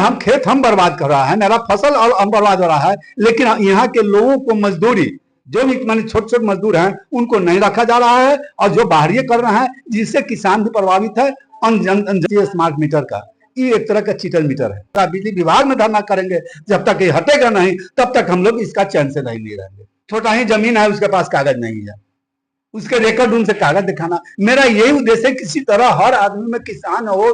हम खेत हम बर्बाद कर रहा है, मेरा फसल और हम बर्बाद हो रहा है, लेकिन यहाँ के लोगों को मजदूरी जो भी माने छोटे छोटे मजदूर हैं उनको नहीं रखा जा रहा है, और जो बाहरी कर रहे हैं जिससे किसान भी प्रभावित है। स्मार्ट मीटर का ये एक तरह का चीटर मीटर है। बिजली विभाग में धरना करेंगे, जब तक ये हटेगा नहीं तब तक हम लोग इसका चैन से नहीं रहेंगे। छोटा ही जमीन है, उसके पास कागज नहीं है, उसके रिकॉर्ड उनसे कागज दिखाना। मेरा यही उद्देश्य है किसी तरह हर आदमी में, किसान हो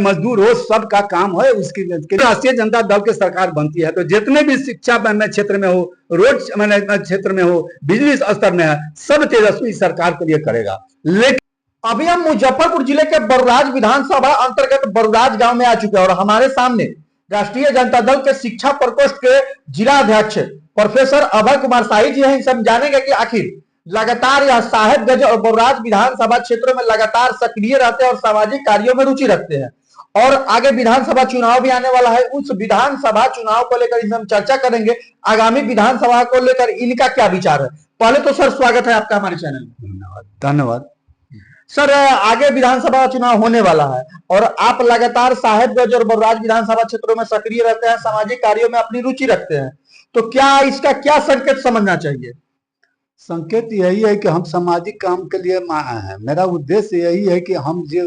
मजदूर हो, सबका काम हो। उसकी राष्ट्रीय जनता दल की सरकार बनती है तो जितने भी शिक्षा क्षेत्र में हो, रोड क्षेत्र में हो, बिजली स्तर में है, सब तेजस्वी सरकार के लिए करेगा। लेकिन अभी हम मुजफ्फरपुर जिले के बरुराज विधानसभा अंतर्गत बरुराज गांव में आ चुके हैं और हमारे सामने राष्ट्रीय जनता दल के शिक्षा प्रकोष्ठ के जिला अध्यक्ष प्रोफेसर अभय कुमार शाही जी हैं। इनसे हम जानेंगे कि आखिर लगातार यह साहेबगंज और बरुराज विधानसभा क्षेत्रों में लगातार सक्रिय रहते हैं और सामाजिक कार्यों में रुचि रखते हैं, और आगे विधानसभा चुनाव भी आने वाला है। उस विधानसभा चुनाव को लेकर इनसे हम चर्चा करेंगे, आगामी विधानसभा को लेकर इनका क्या विचार है। पहले तो सर स्वागत है आपका हमारे चैनल में। धन्यवाद सर। आगे विधानसभा चुनाव होने वाला है और आप लगातार साहेबगंज और बरुराज विधानसभा क्षेत्रों में सक्रिय रहते हैं, सामाजिक कार्यों में अपनी रुचि रखते हैं, तो क्या इसका क्या संकेत समझना चाहिए? संकेत यही है कि हम सामाजिक काम के लिए आए हैं। मेरा उद्देश्य यही है कि हम जो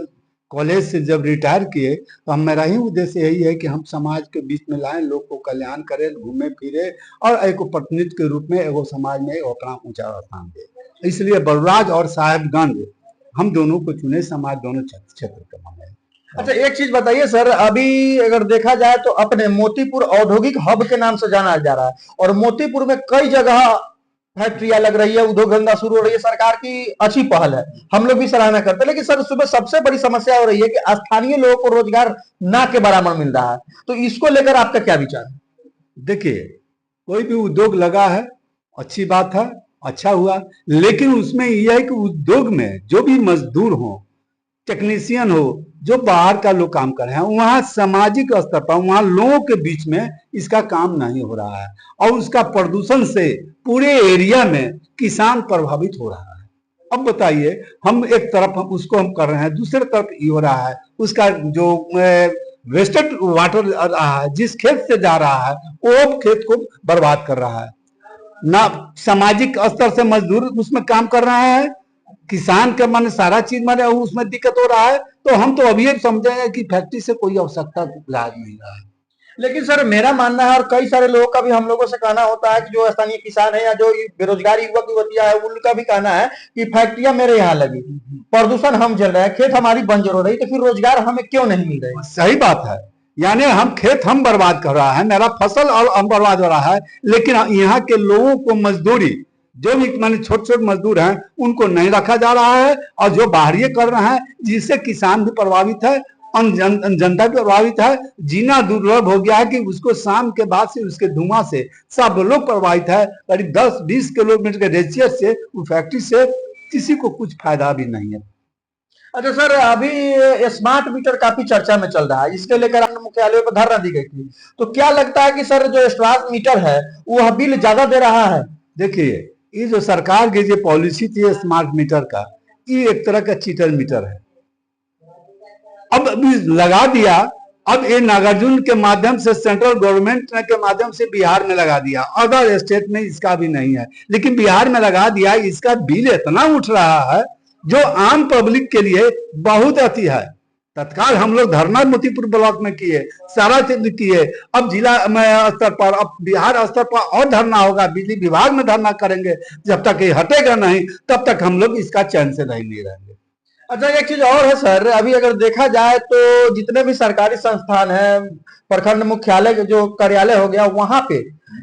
कॉलेज से जब रिटायर किए तो मेरा ही उद्देश्य यही है कि हम समाज के बीच में लाएं, लोग को कल्याण करें, घूमे फिरे और एक प्रतिनिधि के रूप में एगो समाज में अपना ऊंचा स्थान दे। इसलिए बरुराज और साहेबगंज हम दोनों को चुने, समाज दोनों क्षेत्र का मामला है। अच्छा, एक चीज बताइए सर, अभी अगर देखा जाए तो अपने मोतीपुर औद्योगिक हब के नाम से जाना जा रहा है और मोतीपुर में कई जगह फैक्ट्रियां लग रही है, उद्योग धंधा शुरू हो रही है, सरकार की अच्छी पहल है, हम लोग भी सराहना करते हैं। लेकिन सर सुबह सबसे बड़ी समस्या हो रही है कि स्थानीय लोगों को रोजगार ना के बराबर मिल रहा है, तो इसको लेकर आपका क्या विचार है? देखिए, कोई भी उद्योग लगा है अच्छी बात है, अच्छा हुआ, लेकिन उसमें यह है कि उद्योग में जो भी मजदूर हो, टेक्नीशियन हो, जो बाहर का लोग काम कर रहे हैं, वहां सामाजिक स्तर पर वहां लोगों के बीच में इसका काम नहीं हो रहा है और उसका प्रदूषण से पूरे एरिया में किसान प्रभावित हो रहा है। अब बताइए, हम एक तरफ उसको हम कर रहे हैं, दूसरे तरफ ये हो रहा है उसका जो वेस्टेड वाटर रहा है, जिस खेत से जा रहा है वो खेत को बर्बाद कर रहा है। ना सामाजिक स्तर से मजदूर उसमें काम कर रहे हैं, किसान के मन सारा चीज माने उसमें दिक्कत हो रहा है। तो हम तो अभी समझे कि फैक्ट्री से कोई आवश्यकता इलाज नहीं रहा है। लेकिन सर मेरा मानना है और कई सारे लोगों का भी हम लोगों से कहना होता है कि जो स्थानीय किसान है या जो बेरोजगार युवक युवतियां है उनका भी कहना है कि फैक्ट्रियां मेरे यहाँ लगी, प्रदूषण हम झेल रहे हैं, खेत हमारी बंजर हो रही, तो फिर रोजगार हमें क्यों नहीं मिल रहे? सही बात है, यानी हम खेत हम बर्बाद कर रहा है, मेरा फसल और हम बर्बाद हो रहा है, लेकिन यहाँ के लोगों को मजदूरी जो भी माने छोटे छोटे मजदूर हैं उनको नहीं रखा जा रहा है, और जो बाहरी कर रहे हैं जिससे किसान भी प्रभावित है, जनता भी प्रभावित है। जीना दुर्लभ हो गया है कि उसको शाम के बाद से उसके धुआं से सब लोग प्रभावित है। करीब 10-20 किलोमीटर के रेडियस से वो फैक्ट्री से किसी को कुछ फायदा भी नहीं है। अच्छा सर, अभी स्मार्ट मीटर काफी चर्चा में चल रहा है, इसके लेकर मुख्यालय पर धरना दी गई थी, तो क्या लगता है कि सर जो स्मार्ट मीटर है वो बिल ज्यादा दे रहा है? देखिए, ये जो सरकार की जो पॉलिसी थी स्मार्ट मीटर का, ये एक तरह का चीटर मीटर है। अब लगा दिया, अब ये नागार्जुन के माध्यम से सेंट्रल गवर्नमेंट के माध्यम से बिहार में लगा दिया, अदर स्टेट में इसका भी नहीं है, लेकिन बिहार में लगा दिया। इसका बिल इतना उठ रहा है जो आम पब्लिक के लिए बहुत अति है। तत्काल हम लोग धरना मोतीपुर ब्लॉक में किए, सारा चीज किए, अब जिला स्तर पर, अब बिहार स्तर पर और धरना होगा, बिजली विभाग में धरना करेंगे। जब तक ये हटेगा नहीं तब तक हम लोग इसका चैन से नहीं रहेंगे। अच्छा, एक चीज और है सर, अभी अगर देखा जाए तो जितने भी सरकारी संस्थान हैं, प्रखंड मुख्यालय जो कार्यालय हो गया, वहां पे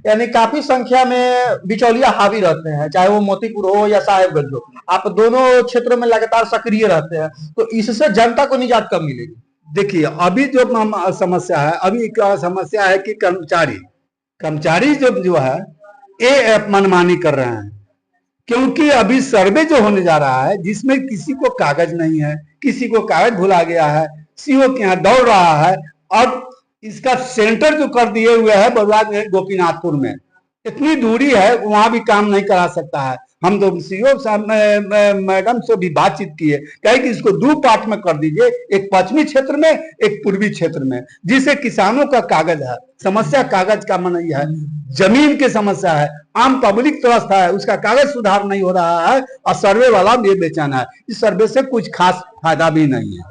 यानी काफी संख्या में बिचौलिया हावी रहते हैं, चाहे वो मोतीपुर हो या साहेबगंज हो। आप दोनों क्षेत्रों में लगातार सक्रिय रहते हैं, तो इससे जनता को निजात कब मिलेगी? देखिए, अभी जो समस्या है, अभी क्या समस्या है कि कर्मचारी जो है ये मनमानी कर रहे हैं, क्योंकि अभी सर्वे जो होने जा रहा है जिसमें किसी को कागज नहीं है, किसी को कागज भुला गया है, सीओ के यहाँ दौड़ रहा है, और इसका सेंटर जो कर दिए हुए है बरुराज में गोपीनाथपुर में, इतनी दूरी है, वहां भी काम नहीं करा सकता है। हम तो सीओ साहब मैडम से भी बातचीत की है, कहे कि इसको 2 पार्ट में कर दीजिए, एक पश्चिमी क्षेत्र में, एक पूर्वी क्षेत्र में, जिससे किसानों का कागज है, समस्या कागज का मन है, जमीन की समस्या है, आम पब्लिक त्रस्त है, उसका कागज सुधार नहीं हो रहा है और सर्वे वाला ये बेचैन है। इस सर्वे से कुछ खास फायदा भी नहीं है।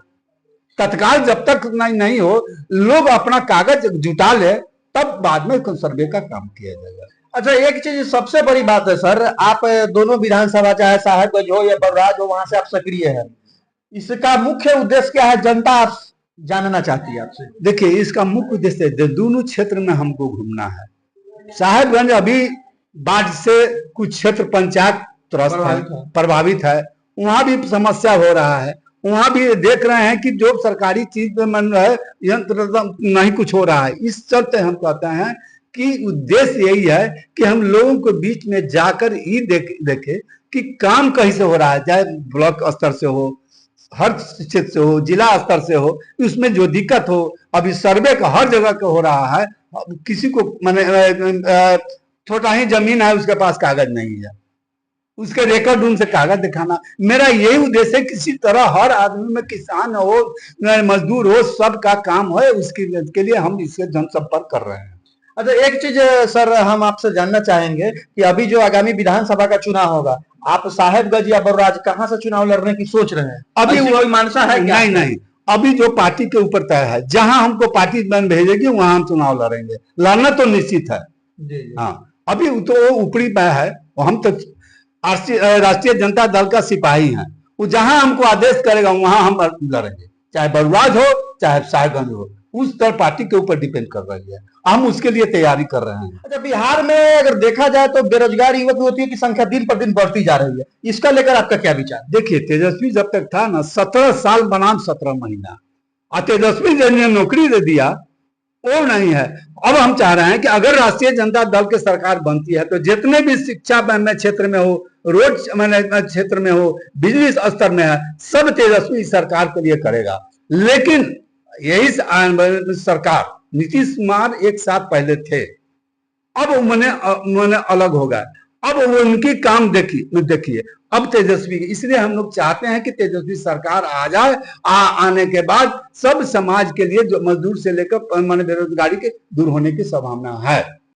तत्काल जब तक नहीं हो, लोग अपना कागज जुटा ले, तब बाद में सर्वे का काम किया जाएगा। अच्छा, एक चीज सबसे बड़ी बात है सर, आप दोनों विधानसभा चाहे साहेबगंज हो या बर्राज हो, वहां से आप सक्रिय है, इसका मुख्य उद्देश्य क्या है, जनता आप जानना चाहती है आपसे? देखिए, इसका मुख्य उद्देश्य दोनों क्षेत्र में हमको घूमना है। साहेबगंज अभी बाढ़ से कुछ क्षेत्र पंचायत प्रभावित है, वहां भी समस्या हो रहा है, वहां भी देख रहे हैं कि जो सरकारी चीज पे मन रहा है, यंत्र नहीं कुछ हो रहा है। इस चलते हम कहते हैं कि उद्देश्य यही है कि हम लोगों के बीच में जाकर ही देखे कि काम कहीं से हो रहा है, चाहे ब्लॉक स्तर से हो, हर क्षेत्र से हो, जिला स्तर से हो, उसमें जो दिक्कत हो, अभी सर्वे का हर जगह का हो रहा है। किसी को मैंने छोटा ही जमीन है, उसके पास कागज नहीं है, उसके रिकॉर्ड रूम से कागज दिखाना। मेरा यही उद्देश्य है, किसी तरह हर आदमी में, किसान हो, मजदूर हो, सबका काम हो, उसके लिए हम इससे जनसंपर्क कर रहे हैं। अच्छा, एक चीज सर हम आपसे जानना चाहेंगे कि अभी जो आगामी विधानसभा का चुनाव होगा, आप साहेबगंज या बर्राज कहां से चुनाव लड़ने की सोच रहे हैं? अभी कोई मानसा है क्या? नहीं, अभी जो पार्टी के ऊपर तय है, जहां हमको पार्टी भेजेगी वहां हम चुनाव लड़ेंगे। लड़ना तो निश्चित है। हाँ, अभी तो ऊपरी तय है, हम तो राष्ट्रीय जनता दल का सिपाही हैं, वो जहां हमको आदेश करेगा वहां हम लड़ेंगे, चाहे बरुआज हो चाहे साहेबगंज हो, उस तरह पार्टी के ऊपर डिपेंड कर रही है, हम उसके लिए तैयारी कर रहे हैं। अच्छा, बिहार में अगर देखा जाए तो बेरोजगार युवक युवतियों की संख्या दिन पर दिन बढ़ती जा रही है, इसका लेकर आपका क्या विचार? देखिए, तेजस्वी जब तक था ना, 17 साल बनाम 17 महीना, और तेजस्वी ने नौकरी दे दिया, वो नहीं है। अब हम चाह रहे हैं कि अगर राष्ट्रीय जनता दल की सरकार बनती है तो जितने भी शिक्षा क्षेत्र में हो, रोड मैनेजमेंट क्षेत्र में हो, बिजली स्तर में है, सब तेजस्वी सरकार के लिए करेगा। लेकिन यही सरकार नीतीश कुमार एक साथ पहले थे, अब उन्होंने अलग हो गए, अब वो उनकी काम देखिए अब तेजस्वी, इसलिए हम लोग चाहते हैं कि तेजस्वी सरकार आ जाए। आने के बाद सब समाज के लिए, जो मजदूर से लेकर बेरोजगारी के दूर होने की संभावना है।